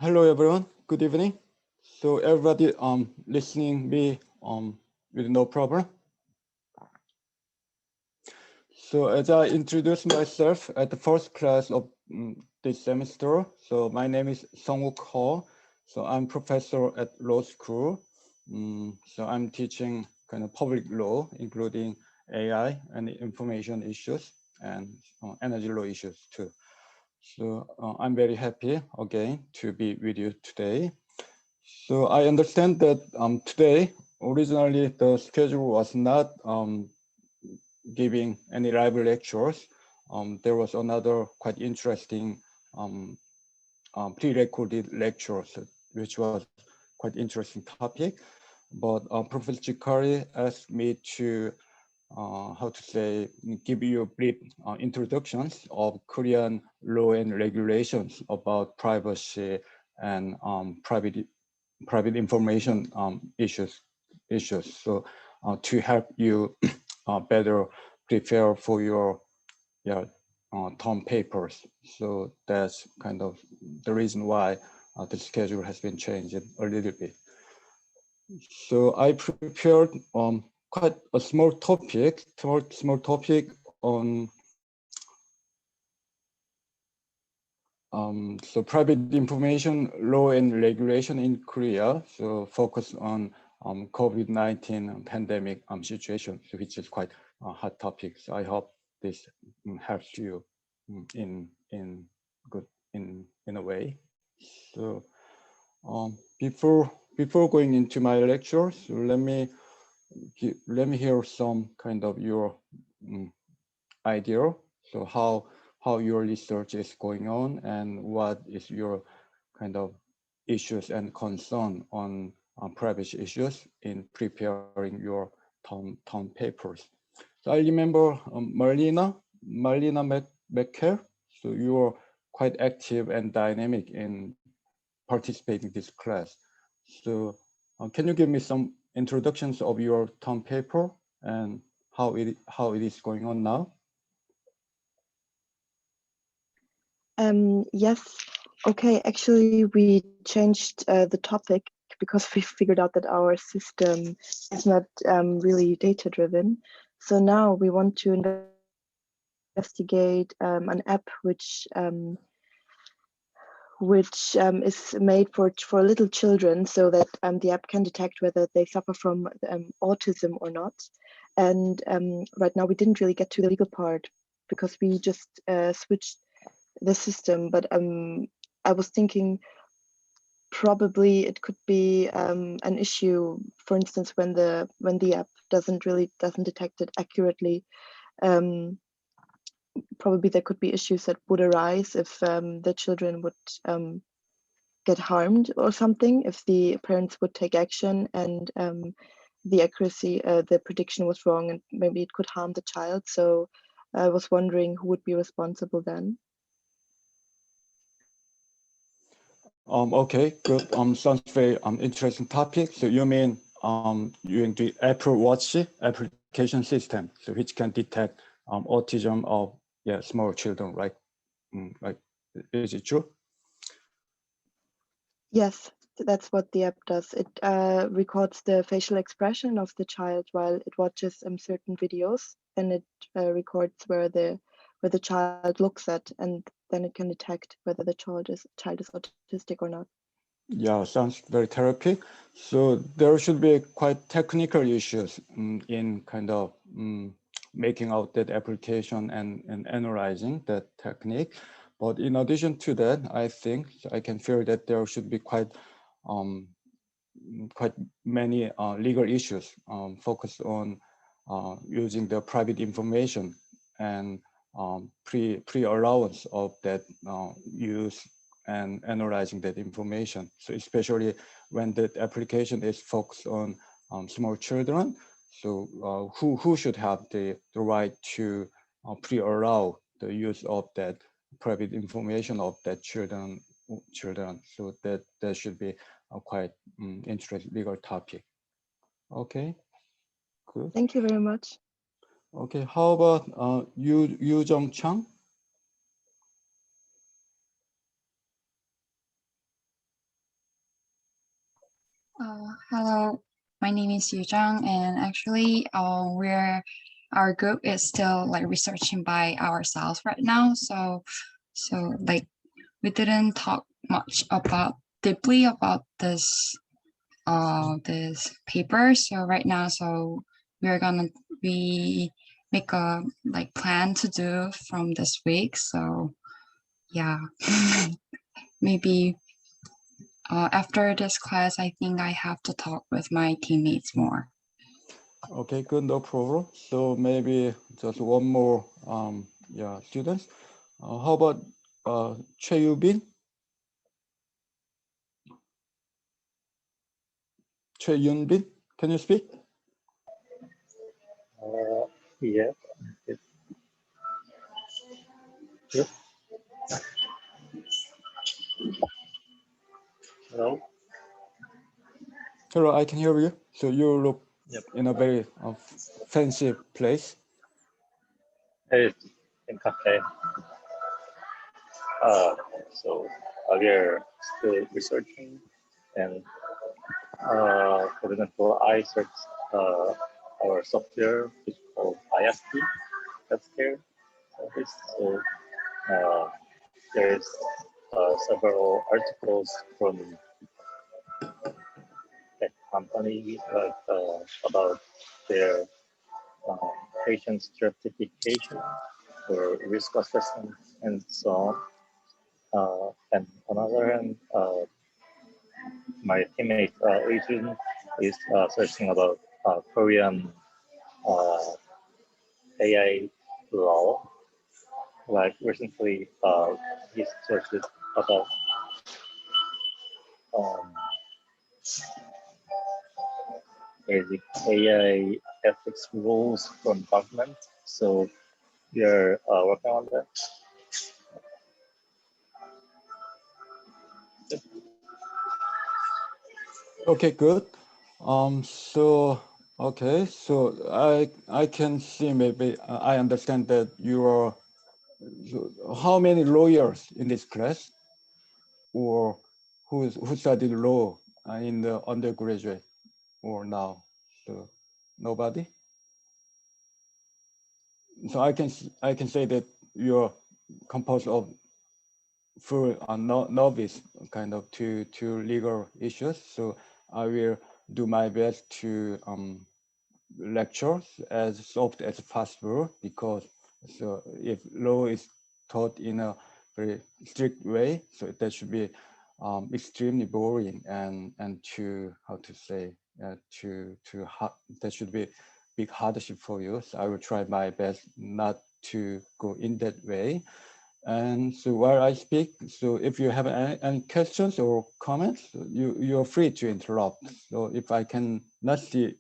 Hello everyone, good evening. So everybody listening me with no problem. So as I introduce myself at the first class of this semester, so my name is Sung-wook Ho. So I'm professor at law school. So I'm teaching kind of public law, including AI and information issues and energy law issues too. So I'm very happy again to be with you today. So I understand that today, originally the schedule was not giving any live lectures. There was another quite interesting pre-recorded lecture, which was quite interesting topic. But Professor Chikari asked me to, how to say, give you a brief introductions of Korean law and regulations about privacy and private information issues. So to help you better prepare for your term papers. So that's kind of the reason why the schedule has been changed a little bit. So I prepared quite a small topic on so private information law and regulation in Korea. So focus on COVID-19 pandemic situation, which is quite a hot topic. So I hope this helps you in good in a way. So before going into my lecture, so let me hear some kind of your idea. So how your research is going on and what is your kind of issues and concern on privacy issues in preparing your term papers. So I remember Marlena Becker. So you are quite active and dynamic in participating in this class. So can you give me some introductions of your term paper and how it is going on now? Yes. Okay, actually, we changed the topic because we figured out that our system is not really data-driven. So now we want to investigate an app which is made for little children, so that the app can detect whether they suffer from autism or not. And right now we didn't really get to the legal part because we just switched the system, but I was thinking probably it could be an issue, for instance, when the app doesn't detect it accurately. Probably there could be issues that would arise if the children would get harmed or something, if the parents would take action and the accuracy, the prediction was wrong, and maybe it could harm the child. So I was wondering who would be responsible then. Okay, good. Sounds very interesting topic. So you mean using the Apple Watch application system, so which can detect autism of small children, right? Like, is it true? Yes, that's what the app does. It records the facial expression of the child while it watches certain videos, and it records where the child looks at, and then it can detect whether the child is autistic or not. Yeah, sounds very therapy. So there should be quite technical issues in kind of making out that application and analyzing that technique. But in addition to that, I think I can feel that there should be quite many legal issues focused on using the private information and pre-allowance of that use and analyzing that information. So especially when that application is focused on small children, so who should have the right to pre-allow the use of that private information of that children. So that should be a quite interesting legal topic. Okay, good. Thank you very much. Okay, how about Yu Jung Chang? Hello, my name is Yu Zhang, and actually, our group is still like researching by ourselves right now. So like we didn't talk much about deeply about this paper. So right now, we make a like plan to do from this week. So yeah, maybe after this class, I think I have to talk with my teammates more. Okay, good, no problem. So maybe just one more, yeah, students. How about Choi Yu-bin? Choi Yun-bin, can you speak? Yeah. Yep. Hello. Hello, I can hear you. So you look Yep. in a very fancy place. It's in cafe. So we're still researching, and for example, I searched our software, which is called ISP, healthcare service. So there's several articles from that company about their patient stratification or risk assessment and so on. And on the other hand, my teammate Adrian is searching about Korean AI law. Like recently, he searched about um, basic AI ethics rules from government. So we are working on that. Okay, good. Okay, so I can see, maybe I understand that you are, how many lawyers in this class, or who studied law in the undergraduate or now? So nobody. So I can say that you're composed of full novice kind of to legal issues. So I will do my best to lecture as soft as possible, because so if law is taught in a very strict way, so that should be extremely boring and to, how to say, that should be big hardship for you. So I will try my best not to go in that way. And so while I speak, so if you have any questions or comments, you're free to interrupt. So if I can not see,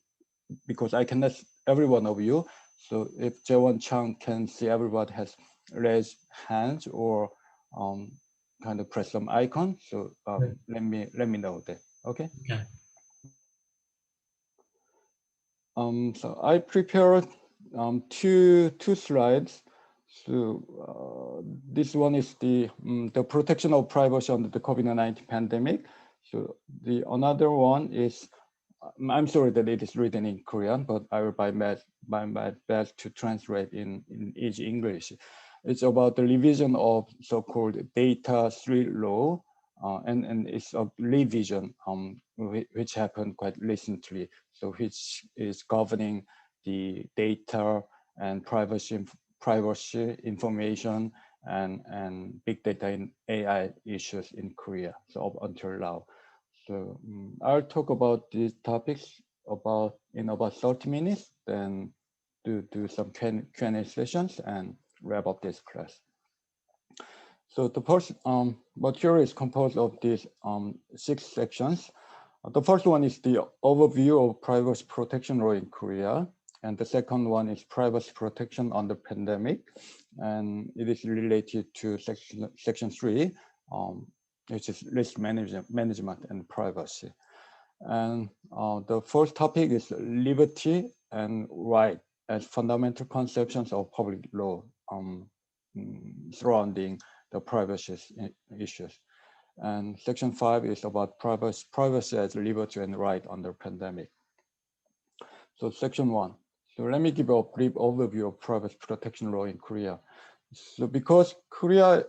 because I cannot see every one of you, so if Jaewon Chang can see everybody has raised hands or kind of press some icon, so let me know that. Okay. Okay. So I prepared two slides. So this one is the protection of privacy under the COVID-19 pandemic. So the another one is, I'm sorry that it is written in Korean, but I will my best to translate in easy English. It's about the revision of so-called Data 3 law, and it's a revision which happened quite recently. So which is governing the data and privacy information and big data in AI issues in Korea. So up until now. So I'll talk about these topics in about 30 minutes, then do some Q&A sessions and wrap up this class. So the first material is composed of these 6 sections. The first one is the overview of privacy protection law in Korea. And the second one is privacy protection under pandemic. And it is related to section 3, which is risk management and privacy. And the first topic is liberty and right as fundamental conceptions of public law surrounding the privacy issues. And section 5 is about privacy as liberty and right under pandemic. So section 1. So let me give a brief overview of privacy protection law in Korea. So because Korea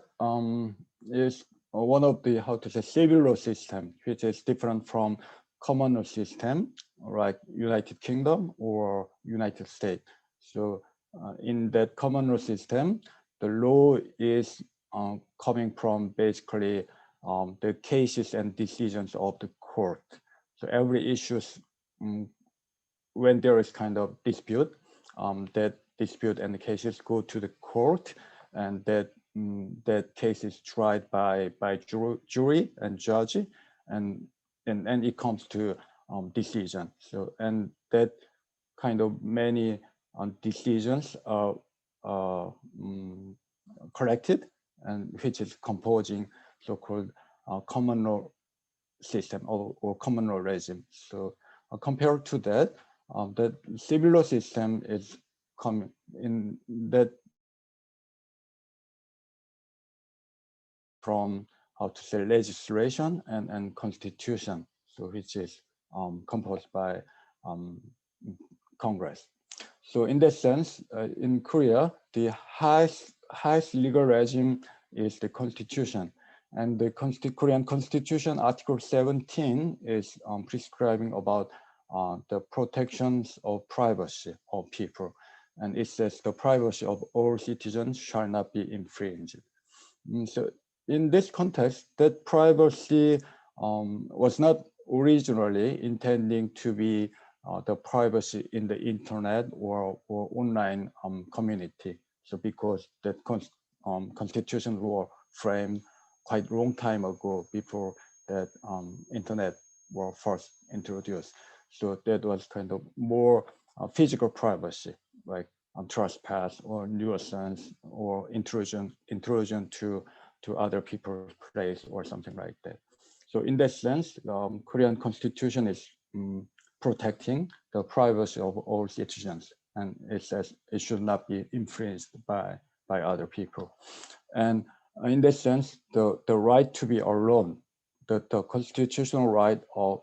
is one of the, how to say, civil law system, which is different from common law system, like United Kingdom or United States. So in that common law system, the law is coming from basically the cases and decisions of the court. So every issues, when there is kind of dispute, that dispute and the cases go to the court, and that case is tried by jury and judge, and it comes to decision. So, and that kind of many decisions are collected, and which is composing so-called common law system or common law regime. So compared to that, the civil law system is coming in that from, how to say, legislation and constitution, so which is composed by Congress. So in that sense, in Korea, the highest legal regime is the constitution. And the Korean Constitution, Article 17, is prescribing about the protections of privacy of people. And it says the privacy of all citizens shall not be infringed. So in this context, that privacy was not originally intending to be the privacy in the internet or online community. So because that constitution law framed quite a long time ago, before that internet were first introduced. So that was kind of more physical privacy, like trespass or nuisance or intrusion to other people's place or something like that. So in that sense, Korean Constitution is protecting the privacy of all citizens, and it says it should not be infringed by other people. And in that sense, the right to be alone, the constitutional right of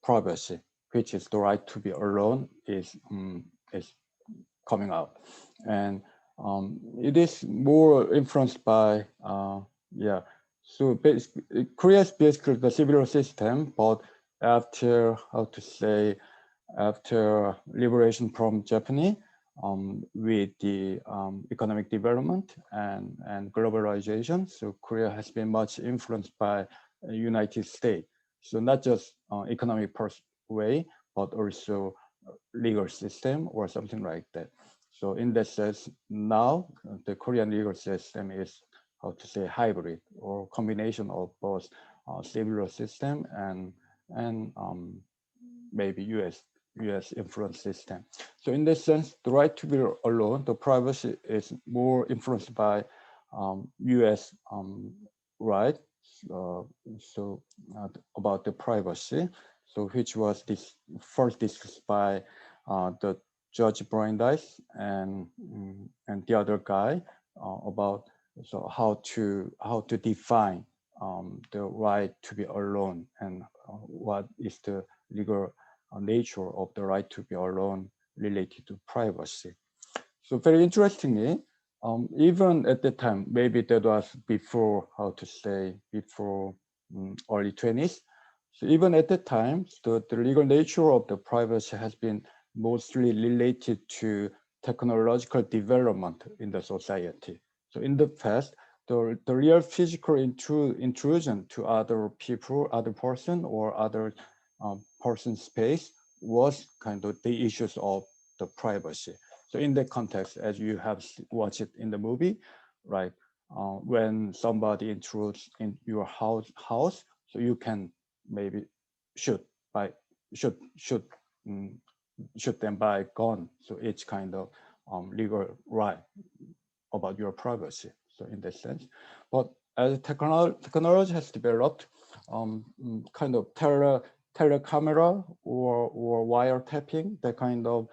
privacy, which is the right to be alone, is coming out. And it is more influenced by, so Korea is basically the civil system, but after, how to say, after liberation from Japanese, with the economic development and globalization, so Korea has been much influenced by United States. So not just economic way, but also legal system or something like that. So in that sense, now the Korean legal system is, how to say, hybrid or combination of both civil system and maybe US influence system. So in this sense, the right to be alone, the privacy is more influenced by US right. About the privacy, so which was first discussed by the Judge Brandeis and the other guy about how to define the right to be alone, and what is the legal nature of the right to be alone related to privacy. So very interestingly, even at the time, maybe that was before, how to say, before early 20s. So even at the time, the legal nature of the privacy has been mostly related to technological development in the society. So in the past, the real physical intrusion to other people, other person, or other person's space was kind of the issues of the privacy. So in that context, as you have watched it in the movie, right, when somebody intrudes in your house, so you can maybe shoot them by gun. So it's kind of legal right about your privacy. So in that sense, but as technology has developed, kind of telecamera or wiretapping, that kind of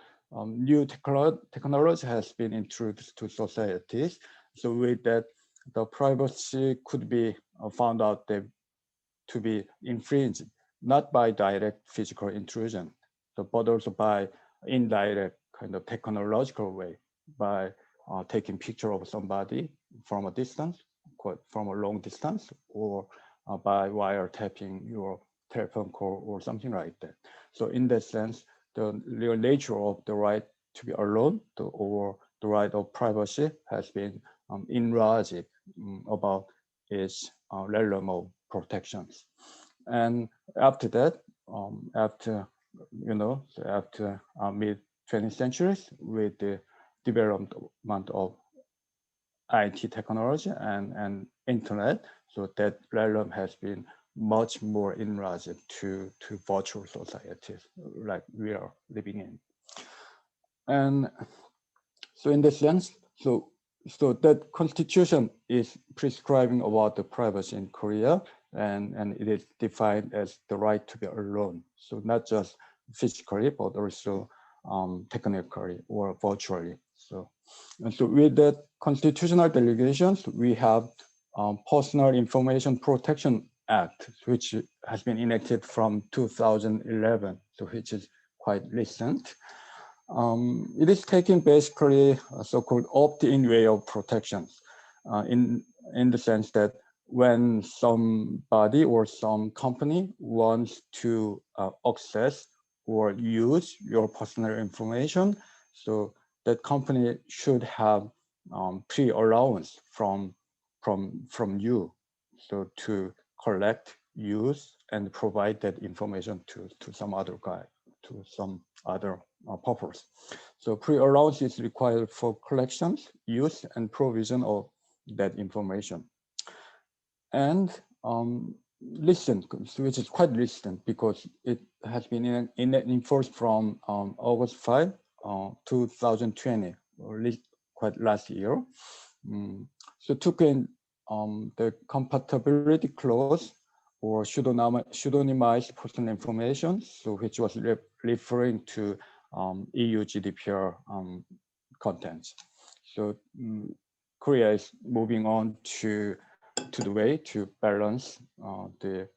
new technology has been introduced to societies. So with that, the privacy could be found out that to be infringed, not by direct physical intrusion, but also by indirect kind of technological way, by taking picture of somebody from a distance, from a long distance, or by wiretapping your telephone call or something like that. So in that sense, the real nature of the right to be alone or the right of privacy has been enlarged about its realm of protections. And after that, after mid 20th centuries, with the development of IT technology and internet, so that realm has been much more enlarged to virtual societies like we are living in. And so in this sense, so that constitution is prescribing about the privacy in Korea, and it is defined as the right to be alone. So not just physically, but also technically or virtually. So, and so with that constitutional delegations, we have Personal Information Protection Act, which has been enacted from 2011, so which is quite recent. It is taking basically a so-called opt-in way of protection in the sense that when somebody or some company wants to access or use your personal information, so that company should have pre-allowance from you, so to collect, use, and provide that information to some other guy, to some other purpose. So pre-allowance is required for collections, use, and provision of that information. And listen, which is quite recent because it has been enforced from August 5, 2020, or at least quite last year. So took in the compatibility clause or pseudonymized personal information, so which was referring to EU GDPR contents. So Korea is moving on to the way to balance the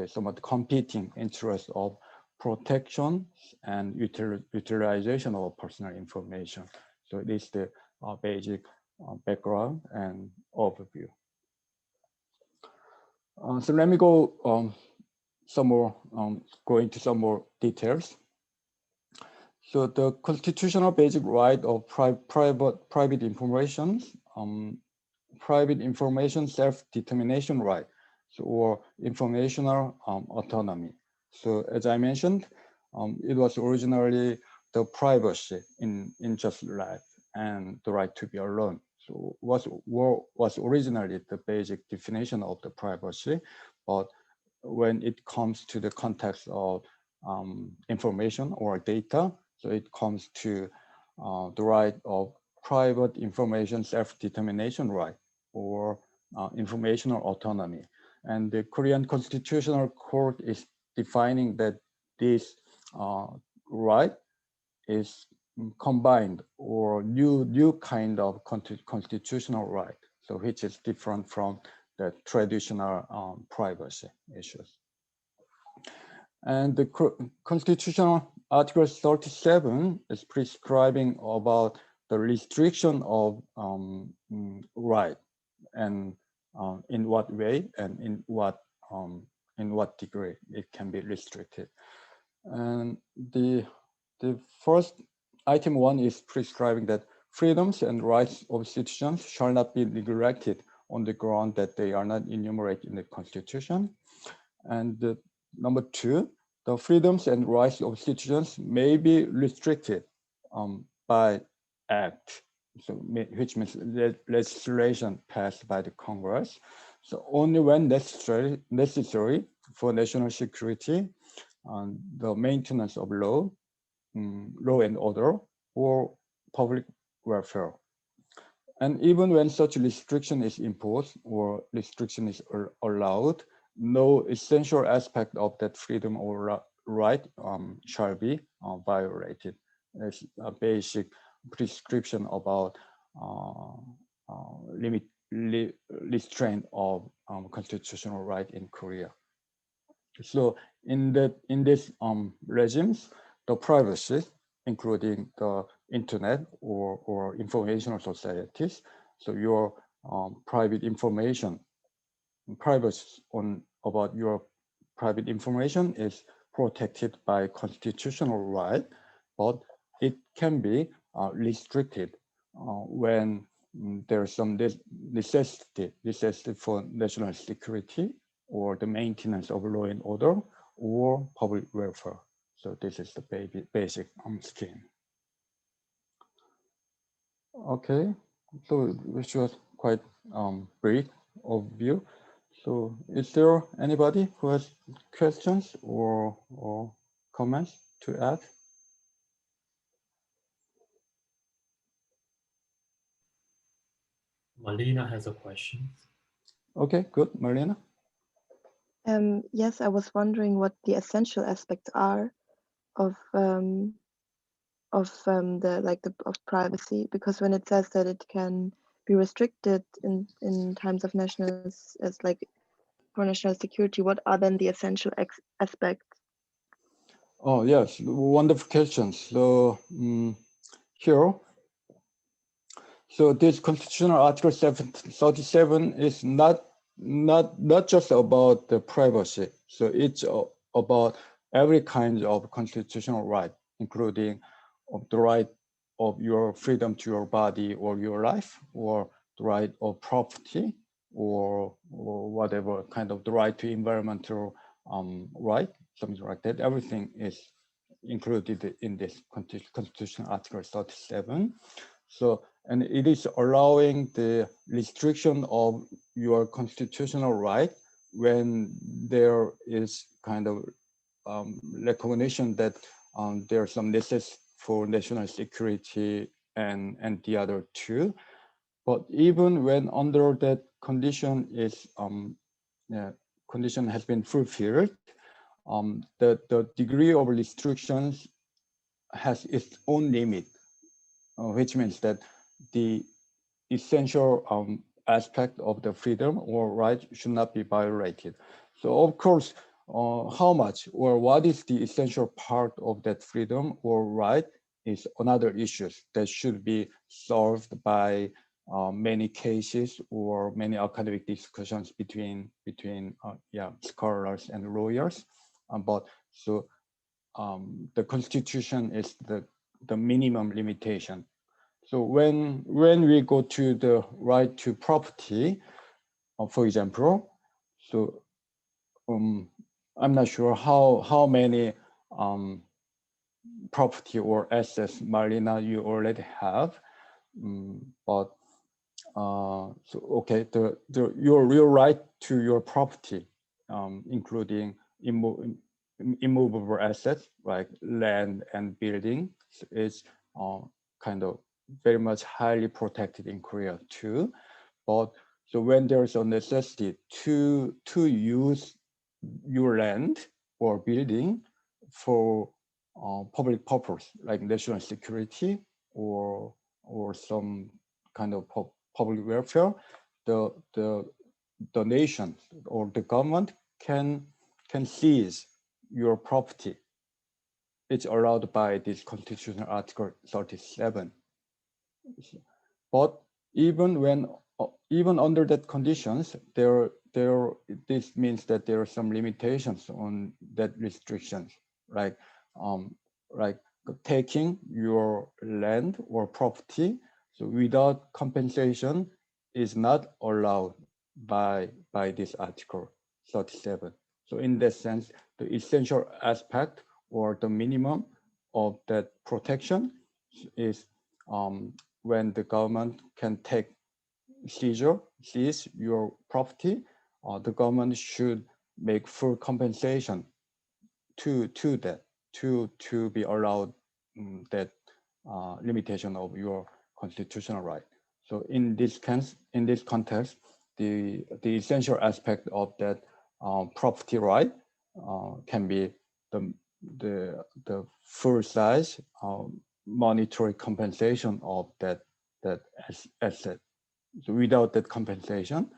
somewhat competing interests of protection and utilization of personal information. So it is the basic background and overview. So let me go go into some more details. So the constitutional basic right of private information, private information self-determination right, so, or informational autonomy. So as I mentioned, it was originally the privacy in just life and the right to be alone. So was originally the basic definition of the privacy, but when it comes to the context of information or data, so it comes to the right of private information self-determination right, or informational autonomy. And the Korean Constitutional Court is defining that this right is combined or new kind of constitutional right, so which is different from the traditional privacy issues. And the constitutional Article 37 is prescribing about the restriction of right, and in what way and in what degree it can be restricted. And the first item 1 is prescribing that freedoms and rights of citizens shall not be neglected on the ground that they are not enumerated in the Constitution. And the number 2, the freedoms and rights of citizens may be restricted by act, so which means legislation passed by the Congress. So only when necessary for national security, the maintenance of law and order, or public welfare. And even when such restriction is imposed or restriction is allowed, no essential aspect of that freedom or right shall be violated. It's a basic prescription about restraint of constitutional right in Korea. So in this regimes, the privacy, including the internet or informational societies, so your private information, privacy about your private information is protected by constitutional right, but it can be restricted when there's some necessity for national security or the maintenance of law and order or public welfare. So this is the basic scheme. Okay, so which was quite brief overview. So is there anybody who has questions or comments to add? Malina has a question. Okay, good, Marlena. Yes, I was wondering what the essential aspects are of privacy, because when it says that it can be restricted in times of national as like for national security, what are then the essential aspects? Oh yes, wonderful questions. So here, so this constitutional article 37 is not just about the privacy. So it's about every kind of constitutional right, including of the right of your freedom to your body or your life, or the right of property, or whatever kind of the right to environmental right, something like that. Everything is included in this constitutional article 37. So, and it is allowing the restriction of your constitutional right when there is kind of recognition that there's some necessity for national security and the other two. But even when under that condition is condition has been fulfilled, the degree of restrictions has its own limit, which means that the essential aspect of the freedom or right should not be violated. So of course, how much or what is the essential part of that freedom or right is another issue that should be solved by many cases or many academic discussions between scholars and lawyers. But so the Constitution is the minimum limitation. So when we go to the right to property, for example, so I'm not sure how many property or assets, Marlena, you already have, but so okay, your real right to your property, including immovable assets like land and building, is kind of very much highly protected in Korea too. But so when there's a necessity to use your land or building for public purpose, like national security or some kind of public welfare, the nation or the government can seize your property. It's allowed by this constitutional article 37. But even under that conditions, this means that there are some limitations on that restrictions, like taking your land or property, so without compensation is not allowed by this article 37. So in that sense, the essential aspect or the minimum of that protection is when the government can seize your property, the government should make full compensation to that, to be allowed that limitation of your constitutional right. So in this context, the essential aspect of that property right can be the full size monetary compensation of that asset. So without that compensation,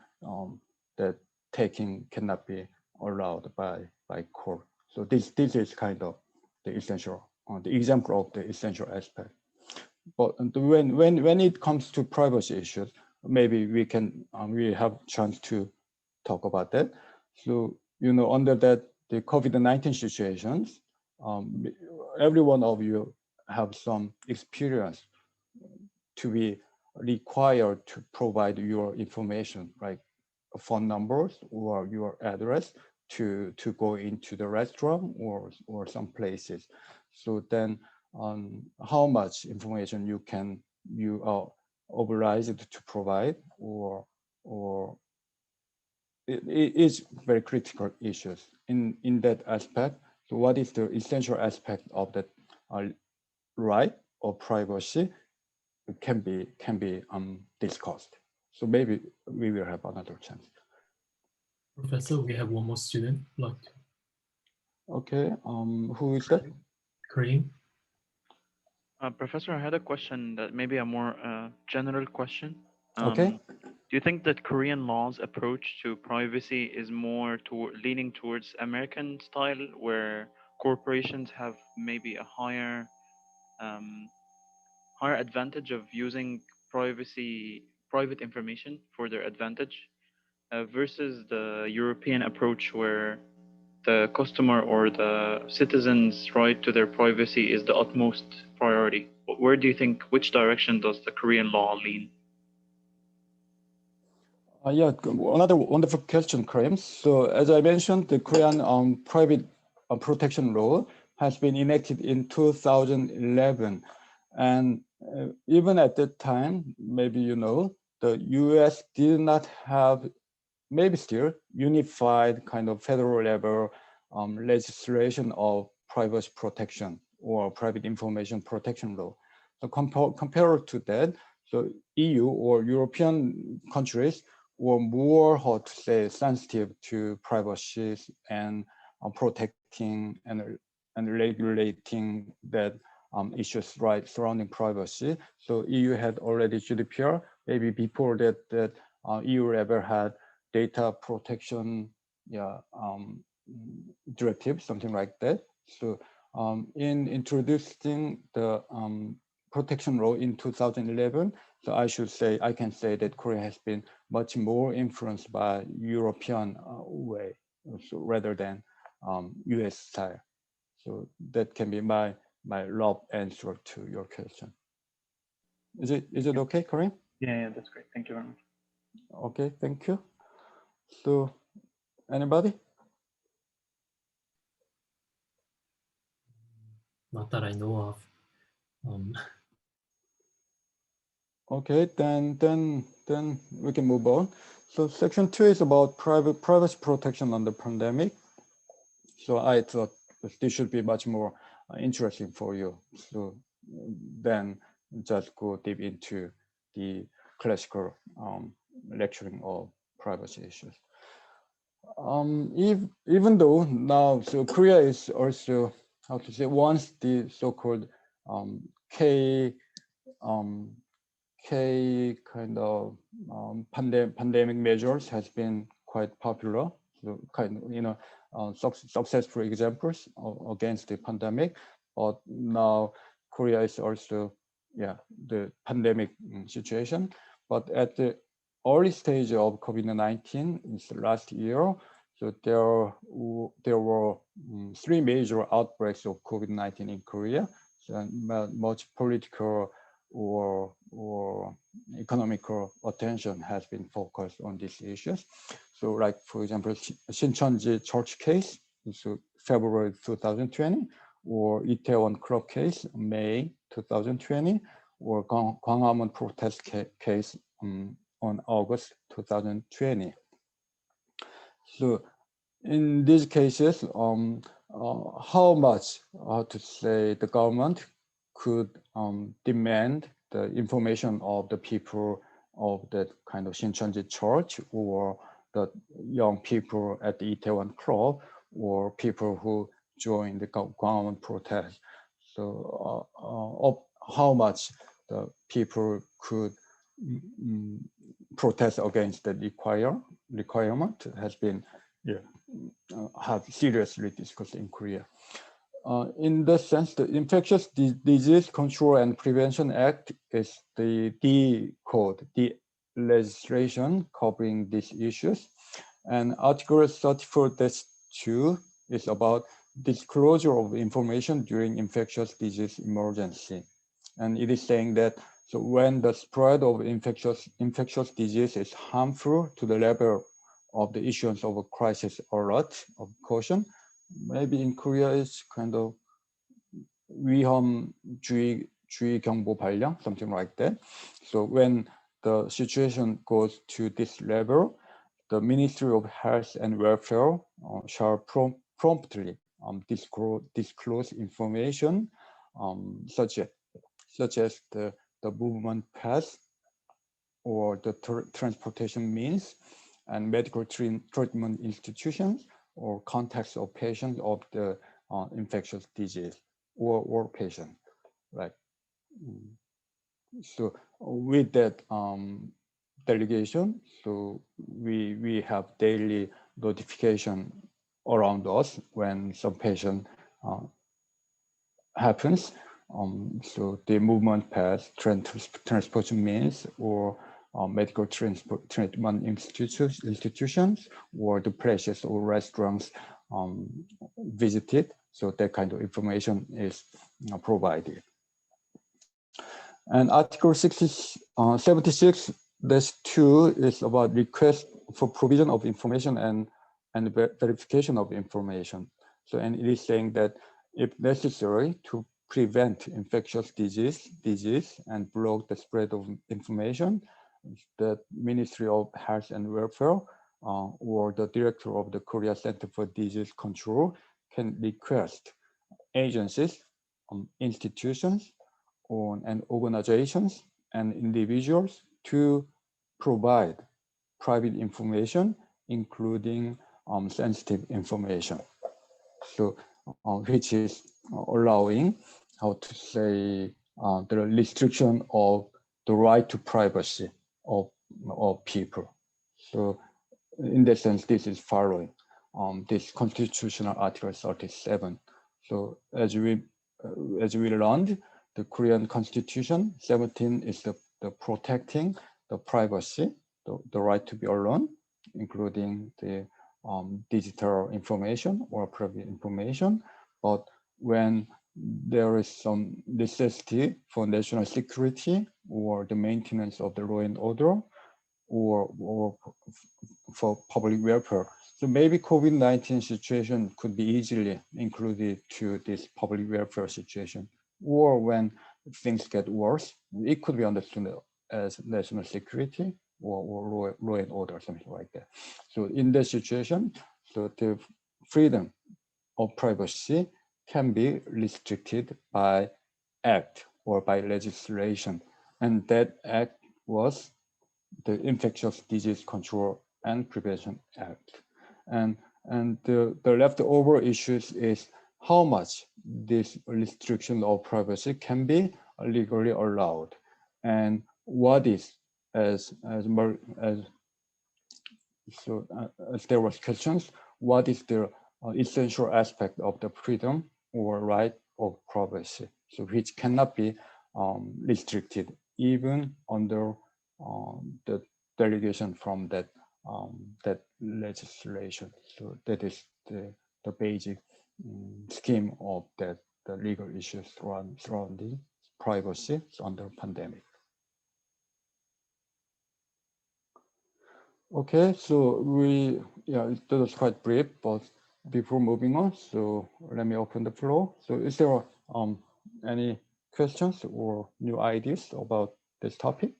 that taking cannot be allowed by court. So this is kind of the essential, the example of the essential aspect. But when it comes to privacy issues, maybe we can we have chance to talk about that. So under that the COVID-19 situations, every one of you have some experience to be required to provide your information, like phone numbers or your address to go into the restaurant or some places. So then how much information you are obliged to provide, or it is very critical issues in that aspect. So what is the essential aspect of that right of privacy can be discussed. So maybe we will have another chance. Professor, we have one more student. Okay, who is that? Kareem. Professor, I had a question that maybe a more general question. Okay. Do you think that Korean law's approach to privacy is more leaning towards American style, where corporations have maybe a higher advantage of using private information for their advantage, versus the European approach, where the customer or the citizen's right to their privacy is the utmost priority? Where do you think, which direction does the Korean law lean? Yeah, another wonderful question, Karim. So as I mentioned, the Korean private protection law has been enacted in 2011. And even at that time, maybe the US did not have, maybe still, unified kind of federal level legislation of privacy protection or private information protection law. So compared to that, so EU or European countries were more, how to say, sensitive to privacy and protecting and regulating that issues right surrounding privacy. So EU had already GDPR. Maybe before that, EU ever had data protection, directive, something like that. So in introducing the protection law in 2011, so I can say that Korea has been much more influenced by European way, so rather than US style. So that can be my rough answer to your question. Is it okay, Karim? Yeah, that's great. Thank you very much. Okay, thank you. So anybody? Not that I know of. Okay, then we can move on. So section 2 is about privacy protection under pandemic. So I thought this should be much more interesting for you. So then just go deep into the classical lecturing of privacy issues. Even though now, so Korea is also, how to say, once the so-called K kind of pandemic measures has been quite popular. So kind of successful examples against the pandemic. But now Korea is also the pandemic situation. But at the early stage of COVID-19 last year, so there were 3 major outbreaks of COVID-19 in Korea. So much political or economical attention has been focused on these issues. So like, for example, Shincheonji church case, so February 2020, or Itaewon club case, May 2020, or Gwanghwamun protest case on August 2020. So in these cases, how much, to say, the government could demand the information of the people of that kind of Shincheonji church, or the young people at the Itaewon club, or people who joined the Gwanghwamun protest. So of how much the people could protest against the requirement has been have seriously discussed in Korea. In the sense, the Infectious Disease Control and Prevention Act is the code, the legislation covering these issues. And Article 34-2 is about disclosure of information during infectious disease emergency. And it is saying that so when the spread of infectious disease is harmful to the level of the issuance of a crisis alert of caution, maybe in Korea it's kind of 위험주의 경보 발령, something like that. So when the situation goes to this level, the Ministry of Health and Welfare shall promptly disclose information such as the movement path or the transportation means and medical treatment institutions or contacts of patients of the infectious disease or patient, right? So with that delegation, so we have daily notification around us when some patient happens. So the movement path, transportation means, or medical treatment institutions, or the places or restaurants visited. So that kind of information is provided. And Article 76-2 is about request for provision of information and verification of information. So, and it is saying that if necessary to prevent infectious disease and block the spread of information, the Ministry of Health and Welfare or the director of the Korea Center for Disease Control can request agencies, institutions, and organizations and individuals to provide private information, including sensitive information. So, which is allowing, how to say, the restriction of the right to privacy of people. So, in that sense, this is following this constitutional Article 37. So, as we learned, the Korean Constitution 17 is the protecting the privacy, the right to be alone, including the digital information or private information. But when there is some necessity for national security or the maintenance of the law and order or for public welfare, so maybe COVID-19 situation could be easily included to this public welfare situation. Or when things get worse, it could be understood as national security or law and order, something like that. So in that situation, so the freedom of privacy can be restricted by act or by legislation. And that act was the Infectious Disease Control and Prevention Act. And the leftover issues is how much this restriction of privacy can be legally allowed, and what is as there was questions, what is the essential aspect of the freedom or right of privacy, so which cannot be restricted even under the delegation from that legislation. So that is the basic scheme of the legal issues surrounding privacy under pandemic. Okay, so that was quite brief, but before moving on, so let me open the floor. So is there any questions or new ideas about this topic?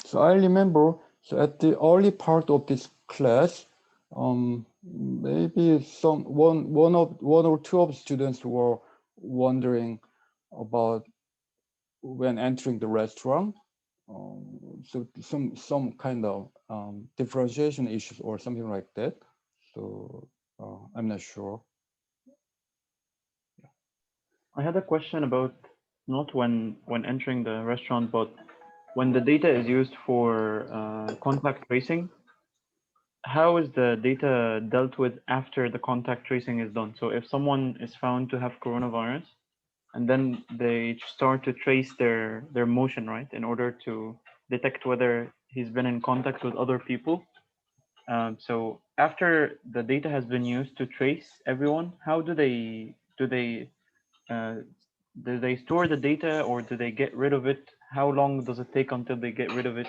So I remember, so at the early part of this class, maybe one or two of the students were wondering about when entering the restaurant. So some kind of differentiation issues or something like that. So I'm not sure. I had a question about not when entering the restaurant, but when the data is used for contact tracing. How is the data dealt with after the contact tracing is done? So if someone is found to have coronavirus, and then they start to trace their motion, right, in order to detect whether he's been in contact with other people. So after the data has been used to trace everyone, how uh, do they store the data, or do they get rid of it? How long does it take until they get rid of it?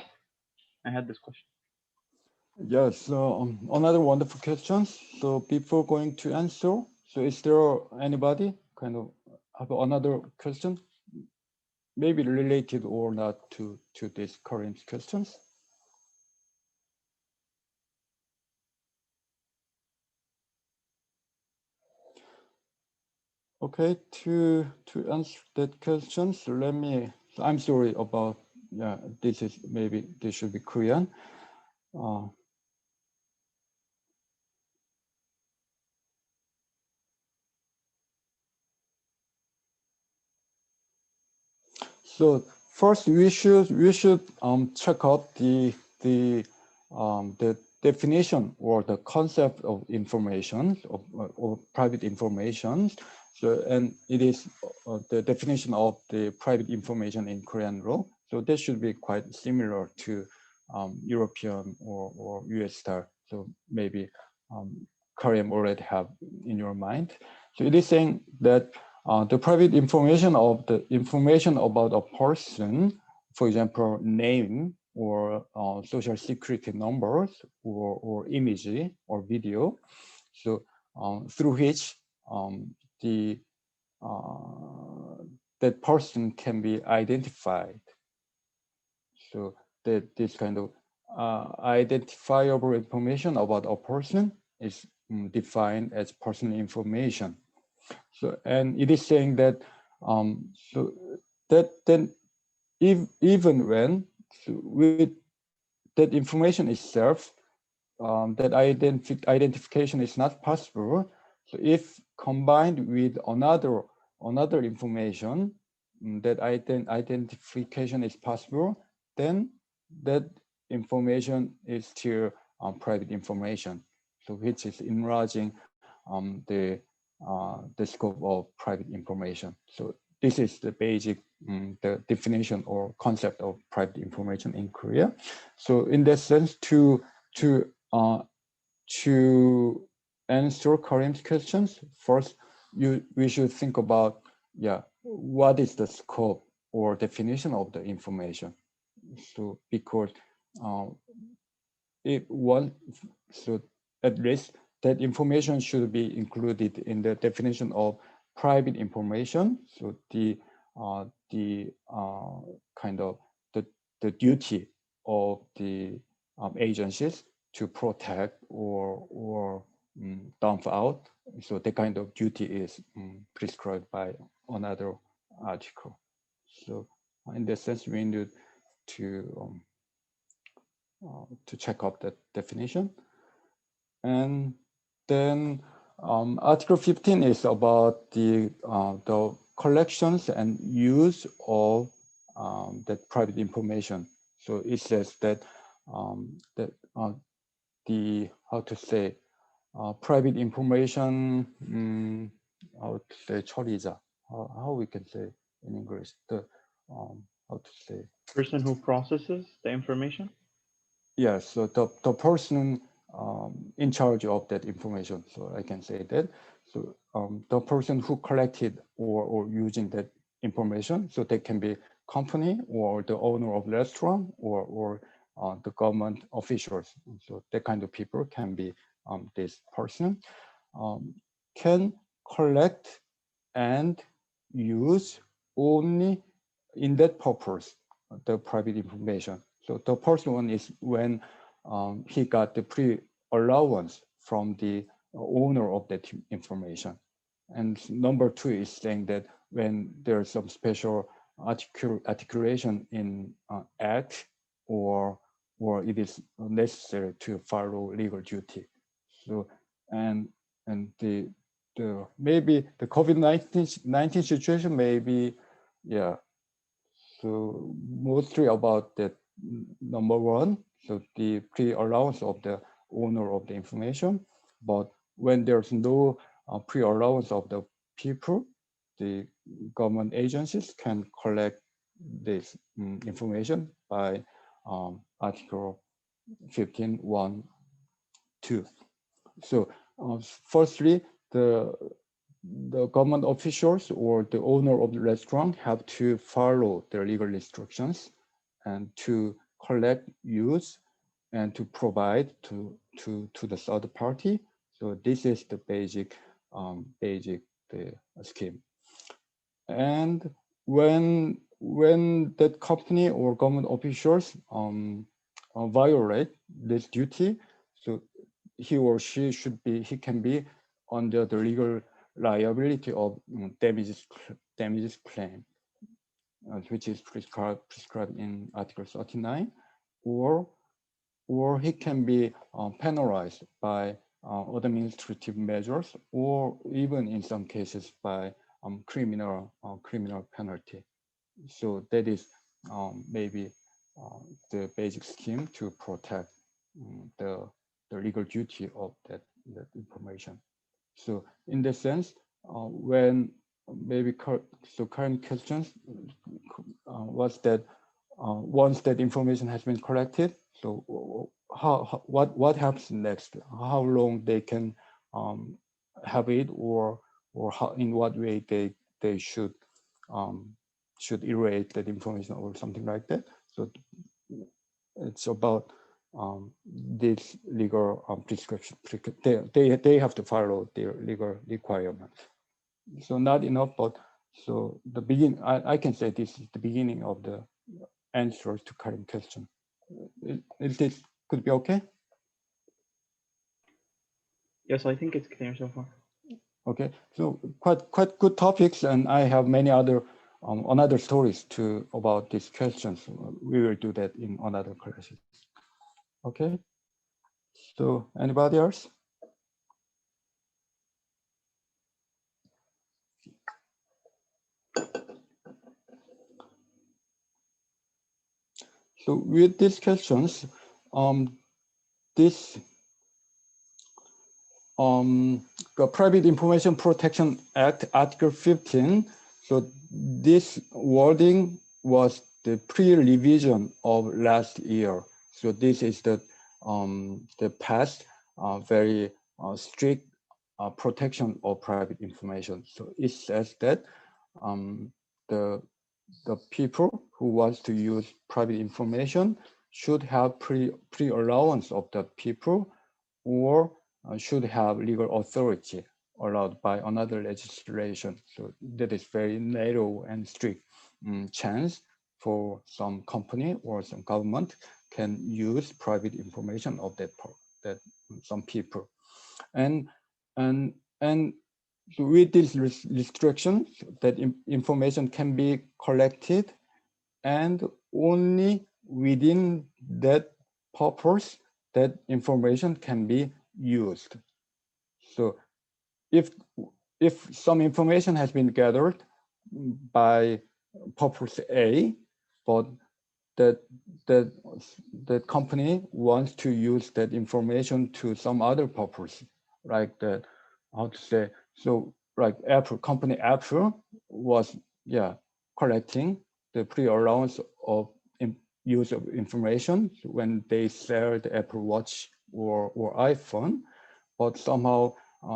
I had this question. Yes, so another wonderful question. So before going to answer, so is there anybody kind of have another question, maybe related or not to these current questions? Okay, to answer that question, so let me. So I'm sorry about. Yeah, this is maybe this should be Korean. So first, we should check out the definition or the concept of information or private information. So, and it is the definition of the private information in Korean law. So that should be quite similar to European or US style. So maybe Korean already have in your mind. So it is saying that the private information of the information about a person, for example, name or social security numbers or image or video, so through which the that person can be identified. So that this kind of identifiable information about a person is defined as personal information. So, and it is saying that so that then even when so with that information itself, that identification is not possible. So if combined with another information that identification is possible, then that information is still private information. So which is enlarging the scope of private information. So this is the basic the definition or concept of private information in Korea. So in that sense, to answer Karim's questions, first we should think about what is the scope or definition of the information. So because it one so at least that information should be included in the definition of private information. So the kind of the duty of the agencies to protect or dump out. So the kind of duty is prescribed by another article. So in that sense, we need to check out that definition. And then Article 15 is about the collections and use of that private information. So it says that the how to say private information how to say 처리자, how we can say in English, the how to say Person who processes the information. yes, so the person in charge of that information, so I can say that. So the person who collected or using that information, so they can be company or the owner of restaurant or the government officials. So that kind of people can be this person can collect and use only in that purpose, the private information. So the first one is when he got the pre-allowance from the owner of that information. And number two is saying that when there's some special articulation in act or it is necessary to follow legal duty. So and the maybe the COVID-19 situation, maybe, yeah. So mostly about that number one, so the pre-allowance of the owner of the information. But when there's no pre-allowance of the people, the government agencies can collect this information by Article 15.1.2. So firstly, the government officials or the owner of the restaurant have to follow their legal instructions and to collect, use, and to provide to the third party. So this is the basic scheme. And when that company or government officials violate this duty, so he or she can be under the legal liability of damages claim, which is prescribed in Article 39, or he can be penalized by administrative measures, or even in some cases by criminal penalty. So that is maybe the basic scheme to protect the legal duty of that information. So in the sense, when maybe current questions was that once that information has been collected, so what happens next? How long they can have it, or how, in what way they should erase that information or something like that. So it's about this legal prescription. They have to follow their legal requirements. So not enough, but so the begin. I can say this is the beginning of the answers to current question. Is this could be okay? Yes, I think it's clear so far. Okay, so quite good topics, and I have many other another stories too about these questions. We will do that in another classes. Okay, so anybody else? So with these questions, this the Private Information Protection Act, Article 15. So this wording was the pre-revision of last year. So this is the past very strict protection of private information. So it says that the people who wants to use private information should have pre-allowance of the people, or should have legal authority allowed by another legislation. So that is very narrow and strict chance for some company or some government can use private information of that some people. And with these restrictions, that information can be collected, and only within that purpose that information can be used. So if some information has been gathered by purpose A, but that company wants to use that information to some other purpose, like that, how to say, so like company Apple was collecting the pre-allowance of use of information when they sell the Apple Watch or iPhone, but somehow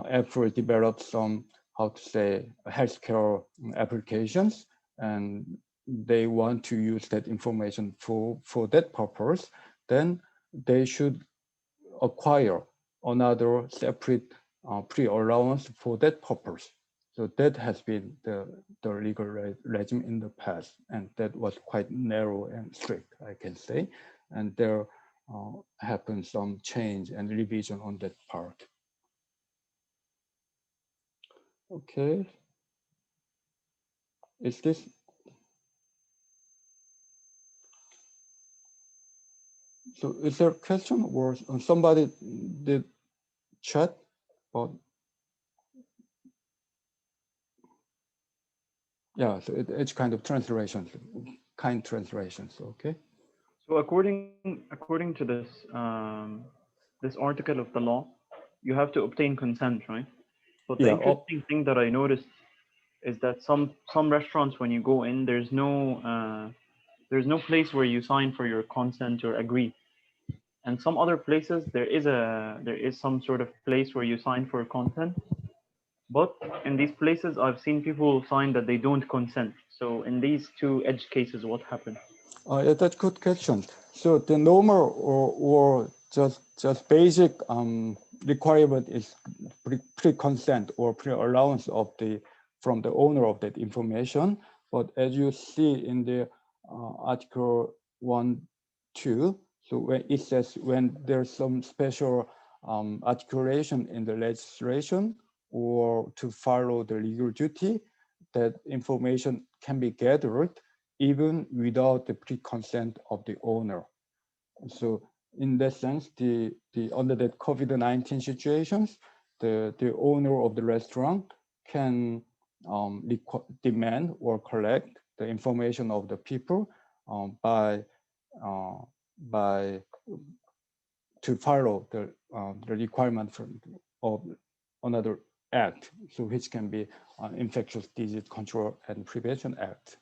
Apple developed some, how to say, healthcare applications, and they want to use that information for that purpose, then they should acquire another separate pre-allowance for that purpose. So that has been the legal regime in the past, and that was quite narrow and strict, I can say. And there happened some change and revision on that part. Okay. Is this? So is there a question, or somebody did chat about? Yeah, so it's kind of translation, kind translations. Okay. So according to this this article of the law, you have to obtain consent, right? But the Yeah. interesting thing that I noticed is that some restaurants, when you go in, there's no place where you sign for your consent or agree. And some other places there is some sort of place where you sign for consent. But in these places, I've seen people sign that they don't consent. So in these two edge cases, what happened? Yeah, that's good question. So the normal or just basic requirement is pre-consent or pre-allowance of from the owner of that information. But as you see in the Article 1.2, so when it says when there's some special articulation in the legislation or to follow the legal duty, that information can be gathered even without the pre-consent of the owner. So in that sense, under that COVID-19 situations, the owner of the restaurant can demand or collect the information of the people by to follow the requirement of another act, so which can be Infectious Disease Control and Prevention Act.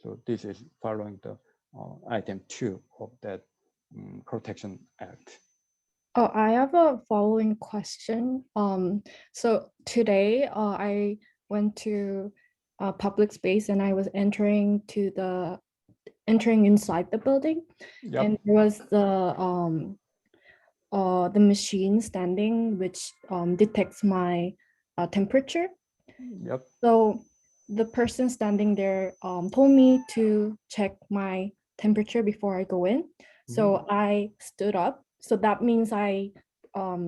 So this is following the item 2 of that Protection Act. Oh, I have a following question. So today I went to a public space and I was entering inside the building, Yep. and there was the machine standing which detects my temperature. Yep. So the person standing there told me to check my temperature before I go in. So I stood up. So that means I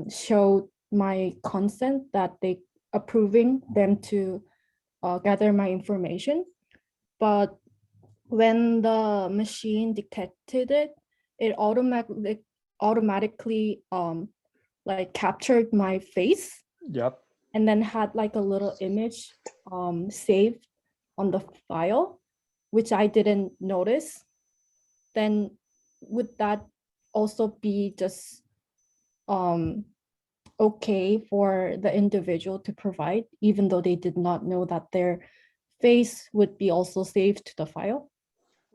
showed my consent that they approving them to gather my information. But when the machine detected it, it automatically like captured my face. Yep. And then had like a little image saved on the file, which I didn't notice. Then would that also be just okay for the individual to provide, even though they did not know that their face would be also saved to the file?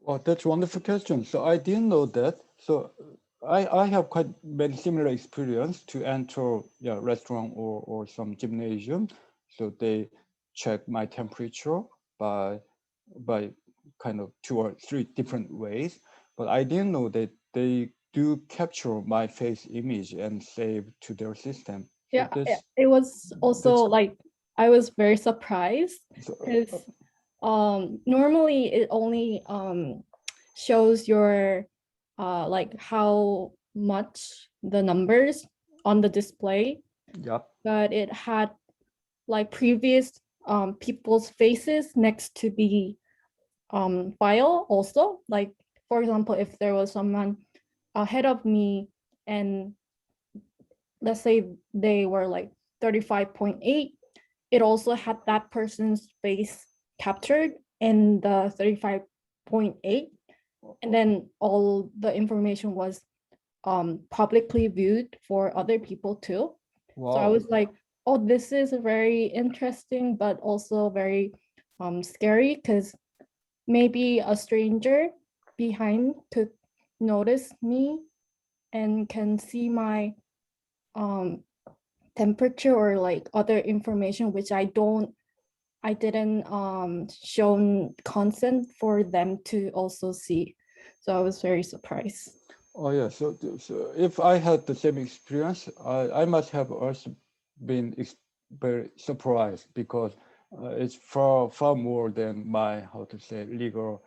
Well, that's a wonderful question. So I didn't know that. So I have quite many similar experience to enter restaurant or some gymnasium. So they check my temperature by kind of 2 or 3 different ways. But I didn't know that they do capture my face image and save to their system. So Yeah, it was also like, I was very surprised because normally it only shows your like how much the numbers on the display. Yep. But it had like previous people's faces next to the file also. Like, for example, if there was someone ahead of me and let's say they were like 35.8, it also had that person's face captured in the 35.8, and then all the information was publicly viewed for other people too. Wow. So I was like, oh, this is very interesting, but also very scary, because maybe a stranger behind could notice me and can see my temperature or like other information which I didn't shown consent for them to also see. So I was very surprised. Oh yeah, so if I had the same experience, I must have also been very surprised, because it's far more than my, how to say, legal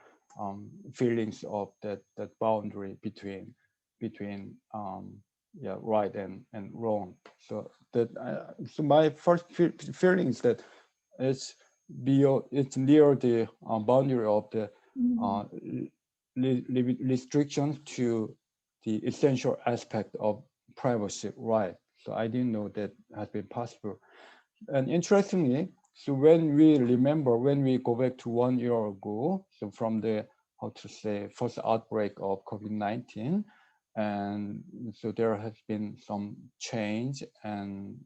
feelings of that boundary between right and wrong. So that so my first feeling is that it's near the boundary of the restrictions to the essential aspect of privacy right. So I didn't know that has been possible. And interestingly, So when we remember, when we go back to 1 year ago, so from the, how to say, first outbreak of COVID-19, and so there has been some change and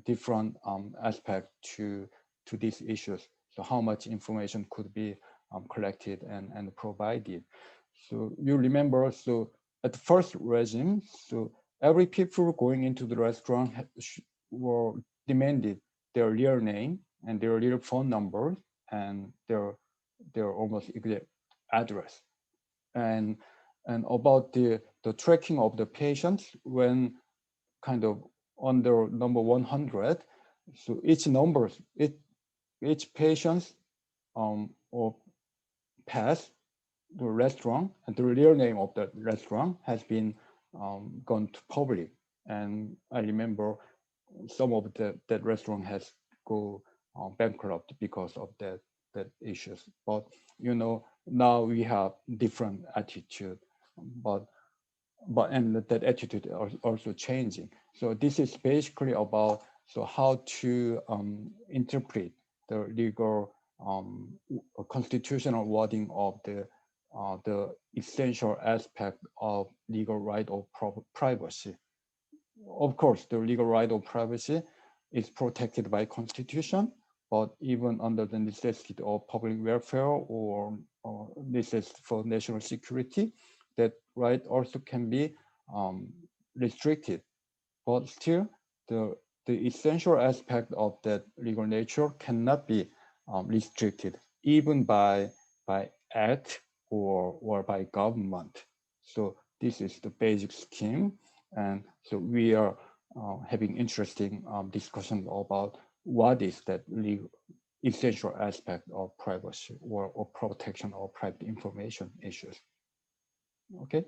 different aspect to these issues. So how much information could be collected and provided. So you remember, so at the first regime, so every people going into the restaurant were demanded their real name and their real phone number and their almost exact address. And about the tracking of the patients when kind of under number 100, so each number, each patient or pass the restaurant and the real name of the restaurant has been gone to public. And I remember some of that restaurant has go bankrupt because of that issues. But you know, now we have different attitude, but and that attitude is also changing. So this is basically about so how to interpret the legal constitutional wording of the essential aspect of legal right of privacy. Of course, the legal right of privacy is protected by Constitution, but even under the necessity of public welfare or necessity for national security, that right also can be restricted. But still, the essential aspect of that legal nature cannot be restricted, even by act or by government. So this is the basic scheme. And so we are having interesting discussion about what is that legal essential aspect of privacy or protection of private information issues. Okay,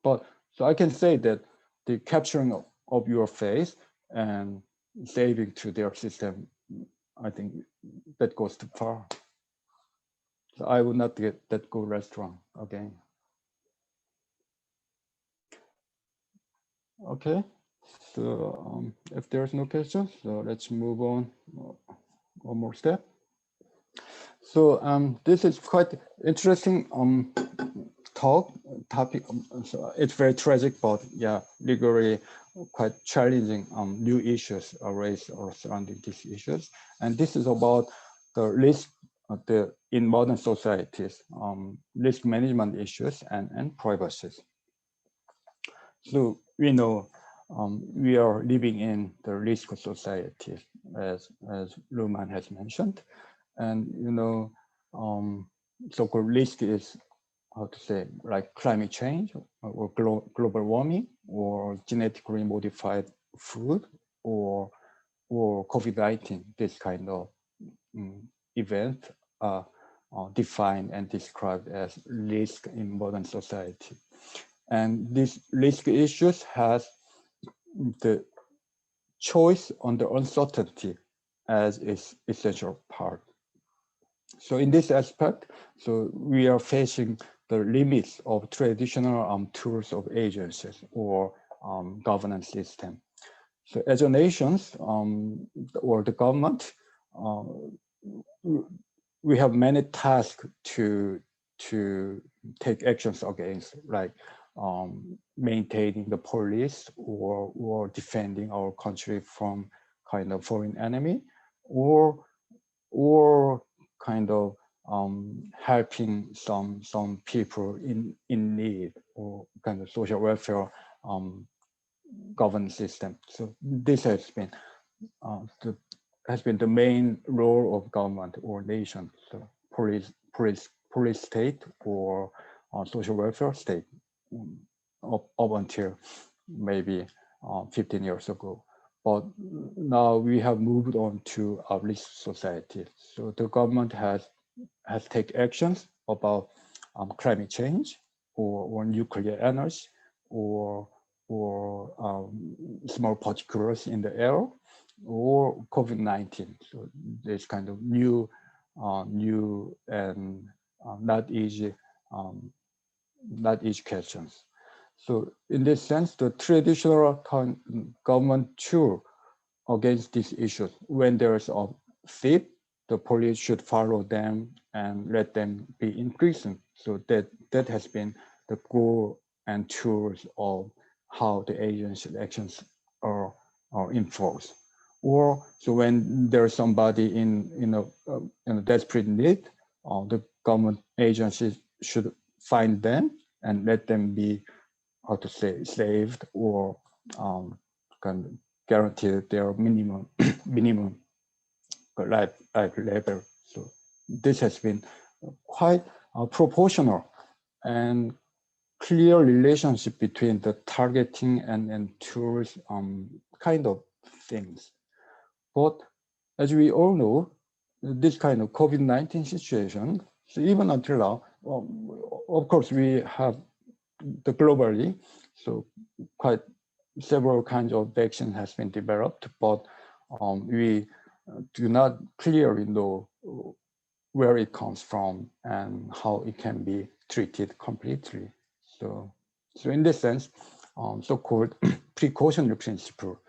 but so I can say that the capturing of your face and saving to their system, I think that goes too far. So I would not get that go restaurant again. Okay, so if there's no questions, so let's move on one more step. So this is quite interesting topic. So it's very tragic, but yeah, legally quite challenging new issues are raised or surrounding these issues. And this is about the risk in modern societies, risk management issues and privacy. So we know we are living in the risk society, as Luman has mentioned, and you know, so-called risk is how to say, like climate change or global warming or genetically modified food or COVID-19. This kind of event are defined and described as risk in modern society. And these risk issues has the choice on the uncertainty as its essential part. So in this aspect, so we are facing the limits of traditional tools of agencies or governance system. So as a nation or the government, we have many tasks to take actions against, like maintaining the police or defending our country from kind of foreign enemy, or kind of helping some people in need or kind of social welfare governance system. So this has been the main role of government or nation. So police state or social welfare state up until maybe 15 years ago. But now we have moved on to a risk society. So the government has taken actions about climate change or nuclear energy or small particles in the air or COVID-19. So there's kind of new and not easy questions. So in this sense, the traditional government tool against these issues. When there's a thief, the police should follow them and let them be in prison. So that has been the goal and tools of how the agency actions are enforced. Or so when there's somebody in a desperate need, the government agencies should find them and let them be, how to say, saved or kind of guarantee their minimum life level. So this has been quite proportional and clear relationship between the targeting and tools kind of things. But as we all know, this kind of COVID-19 situation, so even until now, of course, we have the globally, so quite several kinds of vaccine has been developed, but we do not clearly know where it comes from and how it can be treated completely. So in this sense, so-called precautionary principle,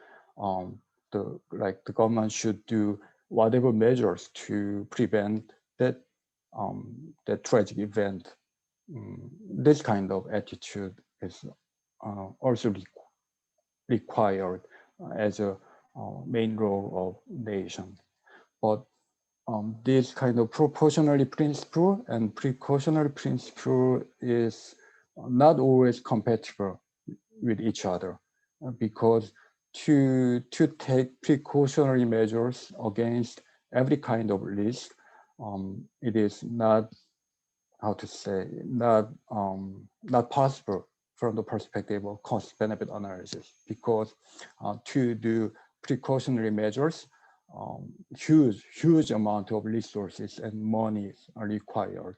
the government should do whatever measures to prevent that that tragic event. This kind of attitude is also required as a main role of nation. But this kind of proportionality principle and precautionary principle is not always compatible with each other, because to take precautionary measures against every kind of risk, it is not, how to say, not possible from the perspective of cost-benefit analysis, because to do precautionary measures, huge amount of resources and money are required.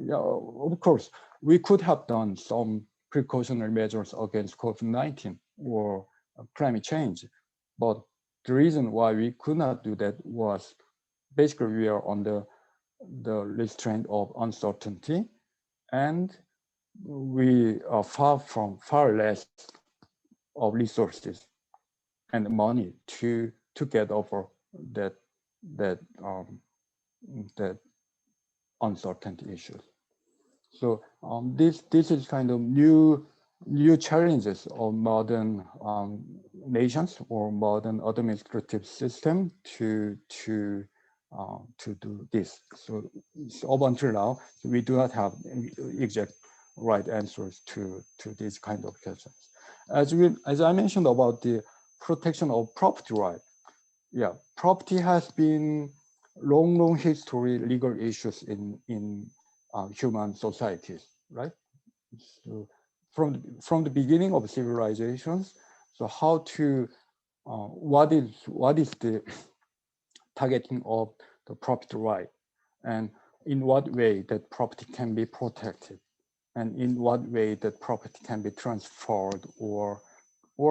Yeah, of course, we could have done some precautionary measures against COVID-19 or climate change, but the reason why we could not do that was basically we are on the restraint of uncertainty, and we are far less of resources and money to get over that uncertainty issues. So this is kind of new challenges of modern nations or modern administrative system to do this. So up until now, we do not have exact right answers to these kind of questions. As I mentioned about the protection of property right, yeah, property has been long history legal issues in human societies, right? So from the beginning of civilizations, so how to what is the targeting of the property right, and in what way that property can be protected, and in what way that property can be transferred or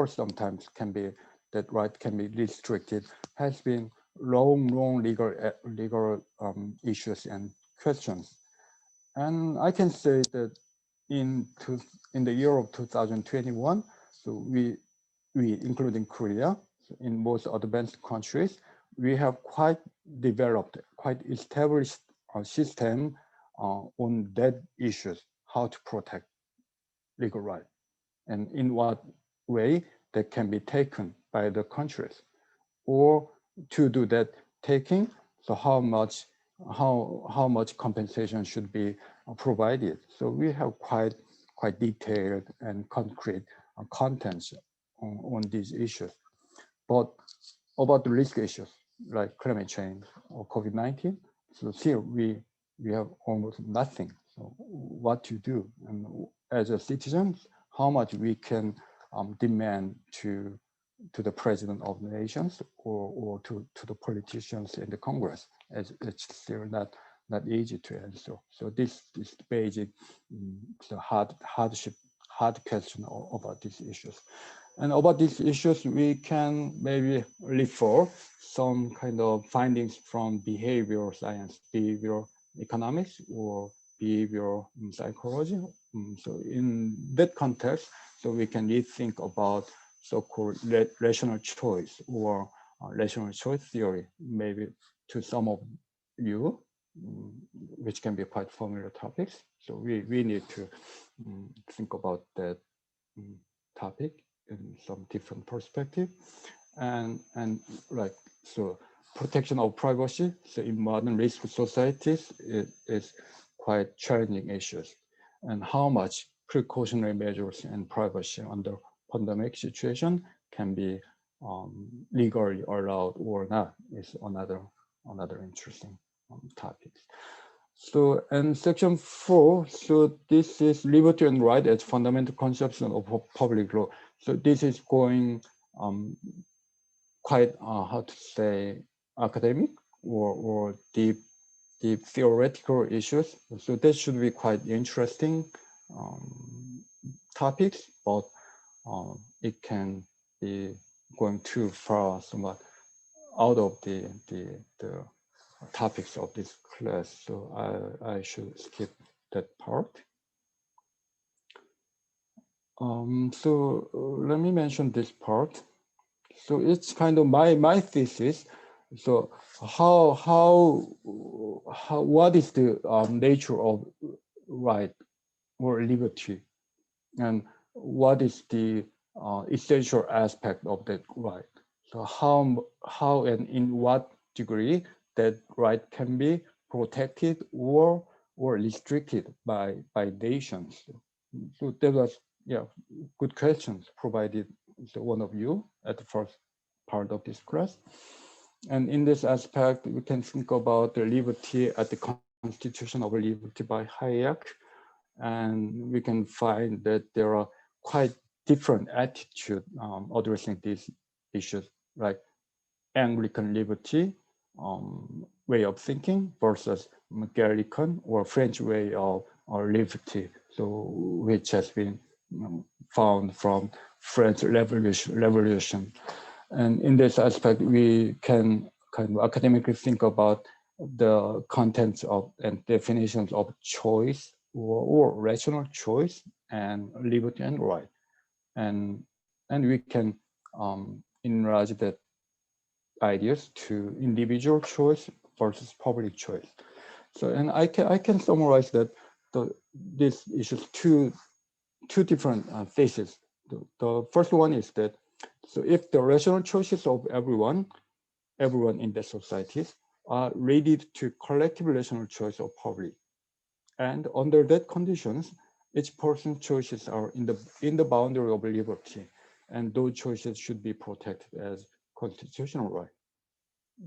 sometimes can be that right can be restricted, has been long legal issues and questions. And I can say that in the year of 2021, so we including Korea, so in most advanced countries, we have quite developed, quite established a system on that issues, how to protect legal right, and in what way that can be taken by the countries, or to do that taking, so how much compensation should be provided. So we have quite detailed and concrete contents on these issues. But about the risk issues like climate change or COVID-19, so still we have almost nothing. So what to do, and as a citizen, how much we can demand to the president of the nations or to the politicians in the Congress, as it's still not easy to answer. So this is basic, the hard question about these issues. And about these issues, we can maybe refer some kind of findings from behavioral science, behavioral economics, or behavioral psychology. So in that context, so we can rethink about so-called rational choice or rational choice theory, maybe to some of you, which can be quite familiar topics. So we need to think about that topic in some different perspective. And like, so protection of privacy, so in modern risk societies, it is quite challenging issues. And how much precautionary measures and privacy under pandemic situation can be legally allowed or not is another interesting topic. So, and section 4, so this is liberty and right as fundamental conception of public law. So this is going quite, how to say, academic or deep theoretical issues. So that should be quite interesting topics, but it can be going too far, somewhat out of the topics of this class. So I should skip that part. So let me mention this part. So it's kind of my thesis. So what is the nature of right or liberty, and what is the essential aspect of that right? So how and in what degree that right can be protected or restricted by nations? So that was good questions provided one of you at the first part of this class. And in this aspect, we can think about the liberty at the Constitution of Liberty by Hayek. And we can find that there are quite different attitudes addressing these issues, like Anglican liberty way of thinking versus Gallican or French way of liberty, so which has been found from French Revolution. And in this aspect, we can kind of academically think about the contents of and definitions of choice or rational choice and liberty and right. And we can enlarge that ideas to individual choice versus public choice. So, and I can summarize that this issues two different phases. The first one is that, so if the rational choices of everyone in the societies are related to collective rational choice of public, and under that conditions, each person's choices are in the boundary of liberty, and those choices should be protected as constitutional right.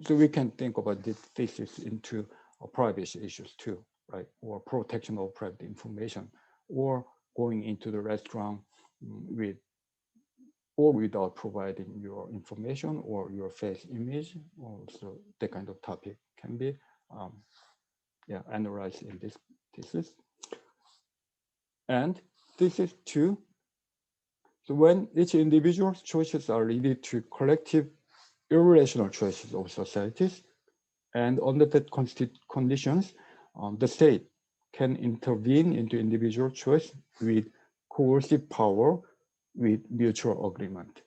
So we can think about this thesis into privacy issues too, right? Or protection of private information, or going into the restaurant with or without providing your information or your face image. Also, that kind of topic can be analyzed in this thesis. And thesis 2, so when each individual's choices are related to collective irrational choices of societies, and under that conditions, the state can intervene into individual choice with coercive power with mutual agreement,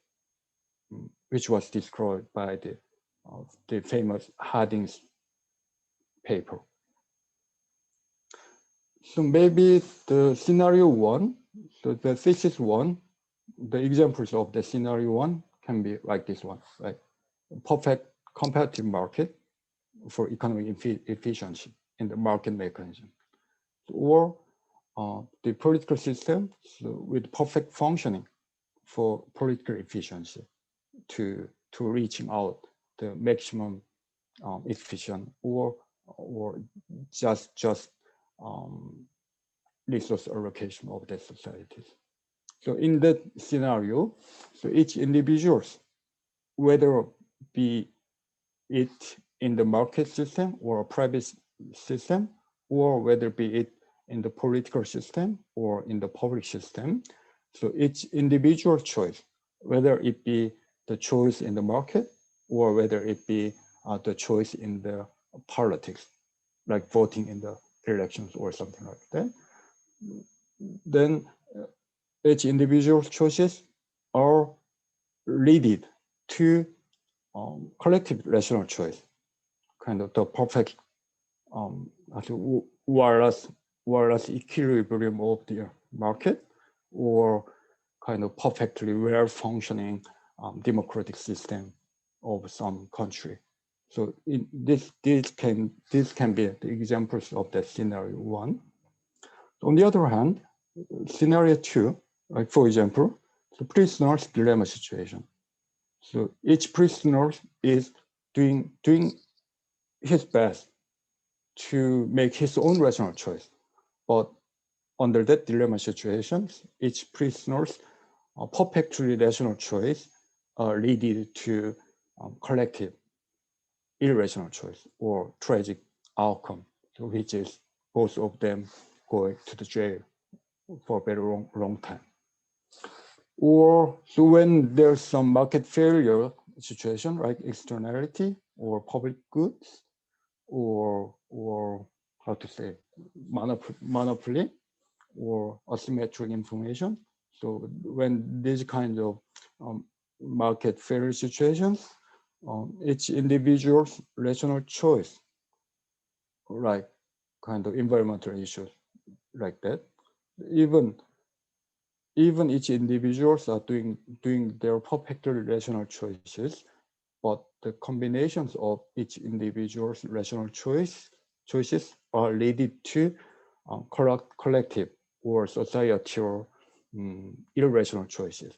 which was described by the famous Harding's paper. So maybe the scenario 1, so the thesis 1, the examples of the scenario 1 can be like this one, right? Perfect competitive market for economic efficiency in the market mechanism, or the political system with perfect functioning for political efficiency to reaching out the maximum efficient or just resource allocation of the societies. So in that scenario, so each individuals, whether be it in the market system or a private system, or whether be it in the political system or in the public system, so each individual choice, whether it be the choice in the market or whether it be the choice in the politics, like voting in the elections or something like that, then each individual's choices are leaded to collective rational choice, kind of the perfect wireless equilibrium of the market, or kind of perfectly well-functioning democratic system of some country. So this can be the examples of that scenario one. On the other hand, scenario two, like for example, the prisoner's dilemma situation. So each prisoner is doing his best to make his own rational choice, but under that dilemma situation, each prisoner's perfectly rational choice leaded to collective irrational choice or tragic outcome, which is both of them going to the jail for a very long time. Or so when there's some market failure situation, like externality or public goods, or how to say, monopoly or asymmetric information. So when these kind of market failure situations, each individual's rational choice, like kind of environmental issues like that, even each individuals are doing their perfectly rational choices, but the combinations of each individual's rational choices are leading to collective or societal irrational choices.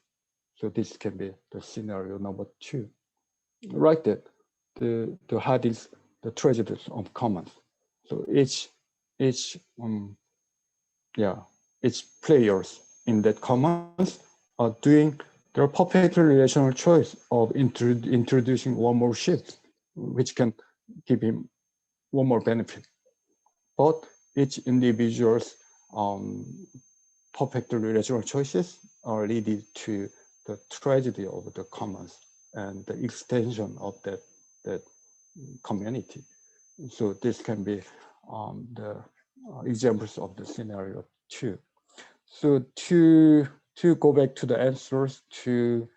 So this can be the scenario number two. Like that, the Hadith, the tragedies of commons. So each players in that commons are doing their perfectly rational choice of introducing one more shift, which can give him one more benefit. But each individual's perfectly rational choices are leading to the tragedy of the commons and the extension of that community. So this can be the examples of the scenario two. So to go back to the answers to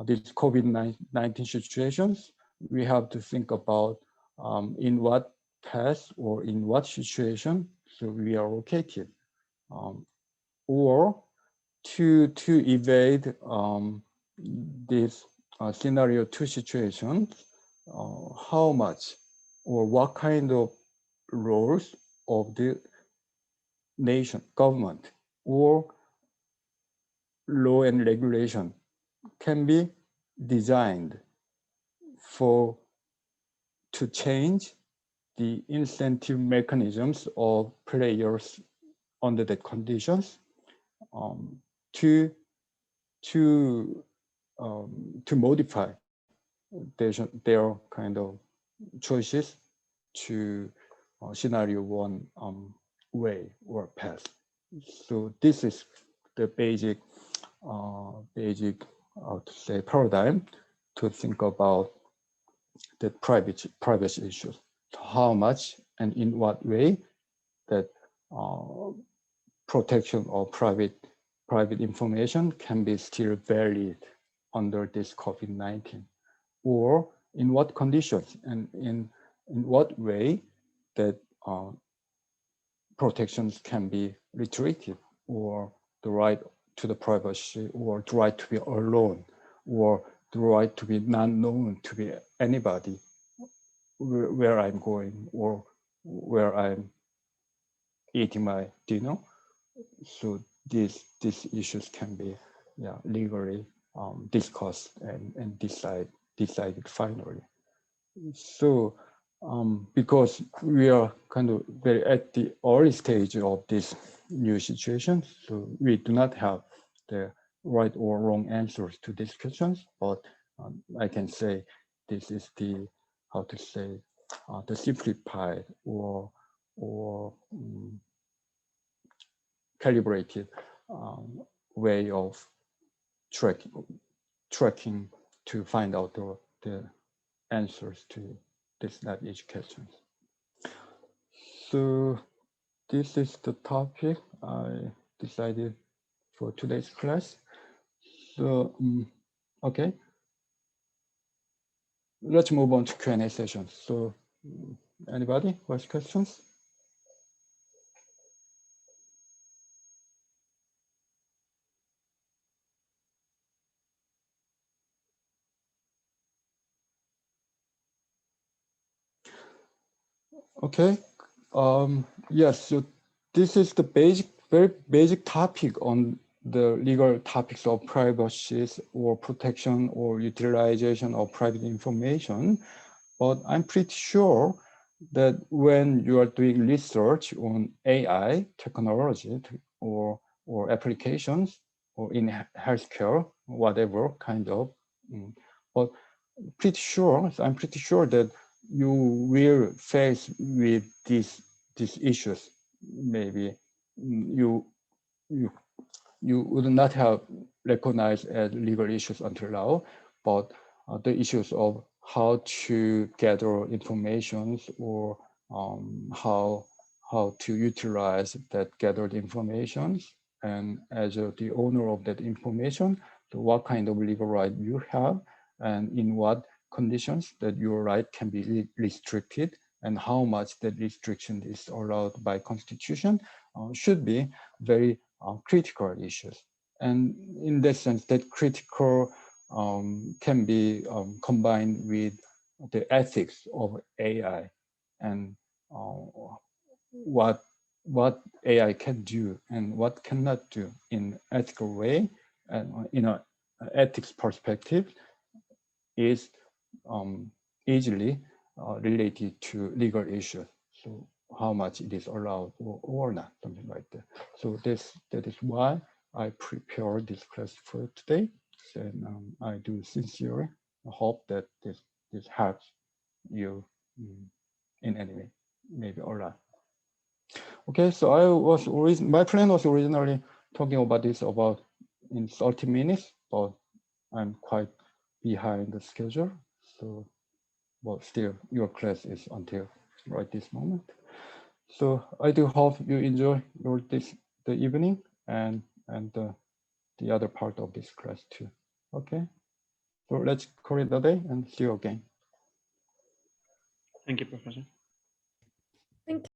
these COVID-19 situations, we have to think about in what path or in what situation so we are located, or to evade this scenario two situations, how much or what kind of roles of the nation, government, or law and regulation can be designed to change the incentive mechanisms of players under the conditions to modify their kind of choices to scenario one way or path. So this is the basic to say paradigm to think about the privacy issues. How much and in what way that protection of private information can be still valid under this COVID-19, or in what conditions and in what way that protections can be reiterated, or the right to the privacy, or the right to be alone, or the right to be not known to be anybody where I'm going or where I'm eating my dinner. So these issues can be legally discussed and decided finally. So because we are kind of very at the early stage of this new situation, so we do not have the right or wrong answers to these questions, but I can say this is the, how to say, the simplified or calibrated way of tracking to find out the answers to this not each questions. So this is the topic I decided for today's class. So Okay. Let's move on to Q&A session. So anybody who has questions? Okay. Yes, so this is the very basic topic on the legal topics of privacy or protection or utilization of private information. But I'm pretty sure that when you are doing research on AI technology or applications or in healthcare, whatever kind of, but I'm pretty sure that you will face with these issues. Maybe you would not have recognized as legal issues until now, but the issues of how to gather information or how to utilize that gathered information, and as the owner of that information, so what kind of legal right you have, and in what conditions that your right can be restricted, and how much that restriction is allowed by constitution, should be very critical issues. And in that sense, that critical can be combined with the ethics of AI and what AI can do and what cannot do in ethical way, and in an ethics perspective is easily related to legal issues. So how much it is allowed or not, something like that. So that is why I prepared this class for today. And I do sincerely hope that this helps you in any way, maybe or not. Okay, so my plan was originally talking about this in 30 minutes, but I'm quite behind the schedule. So, but still, your class is until right this moment. So I do hope you enjoy the evening and the other part of this class too. Okay, so let's call it a day and see you again. Thank you, Professor. Thank